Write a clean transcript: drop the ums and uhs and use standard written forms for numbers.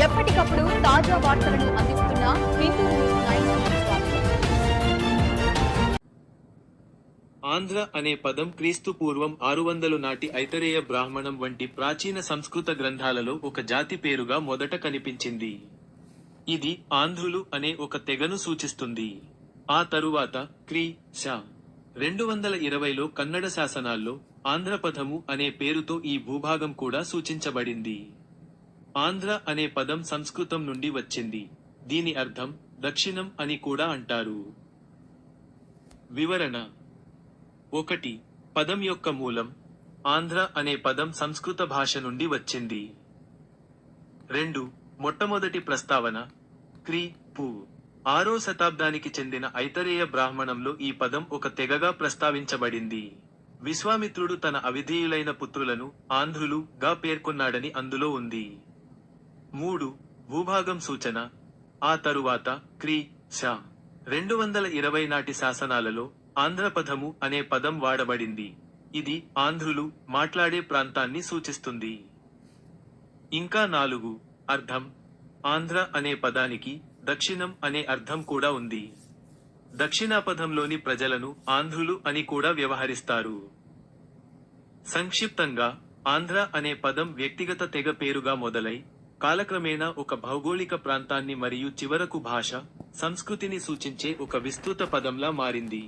ఎప్పటికప్పుడు తాజా వార్తలను అందిస్తున్న హిందూ న్యూస్ 9 కి స్వాగతం. ఆంధ్ర అనే పదం క్రీస్తు పూర్వం 600 నాటి ఐతరేయ బ్రాహ్మణం వంటి ప్రాచీన సంస్కృత గ్రంథాలలో ఒక జాతి పేరుగా మొదట కనిపించింది. ఇది ఆంధ్రులు అనే ఒక తెగను సూచిస్తుంది. ఆ తరువాత క్రీ. శ. 220లో కన్నడ శాసనాల్లో ఆంధ్రపథము అనే పేరుతో ఈ భూభాగం కూడా సూచించబడింది. ఆంధ్ర అనే పదం సంస్కృతం నుండి వచ్చింది. దీని అర్థం దక్షిణం అని కూడా అంటారు. వివరణ 1. పదం యొక్క మూలం. ఆంధ్ర అనే పదం సంస్కృత భాష నుండి వచ్చింది. 2. మొట్టమొదటి ప్రస్తావన. క్రీ. పూ. 6వ శతాబ్దానికి చెందిన ఐతరేయ బ్రాహ్మణంలో ఈ పదం ఒక తెగగా ప్రస్తావించబడింది. విశ్వామిత్రుడు తన అవిధేయులైన పుత్రులను ఆంధ్రులు గా పేర్కొన్నాడని అందులో ఉంది. 3. భూభాగం సూచన. ఆ తరువాత క్రీ. శ. 220 నాటి శాసనాలలో ఆంధ్రపథము అనే పదం వాడబడింది. ఇది ఆంధ్రులు మాట్లాడే ప్రాంతాన్ని సూచిస్తుంది. ఇంకా 4. అర్థం. ఆంధ్ర అనే పదానికి దక్షిణం అనే అర్థం కూడా ఉంది. దక్షిణాపథంలోని ప్రజలను ఆంధ్రులు అని కూడా వ్యవహరిస్తారు. సంక్షిప్తంగా, ఆంధ్ర అనే పదం వ్యక్తిగత తెగ పేరుగా మొదలై కాలక్రమేణా ఒక భౌగోళిక ప్రాంతాన్ని మరియు చివరకు భాష, సంస్కృతిని సూచించే ఒక విస్తృత పదంలా మారింది.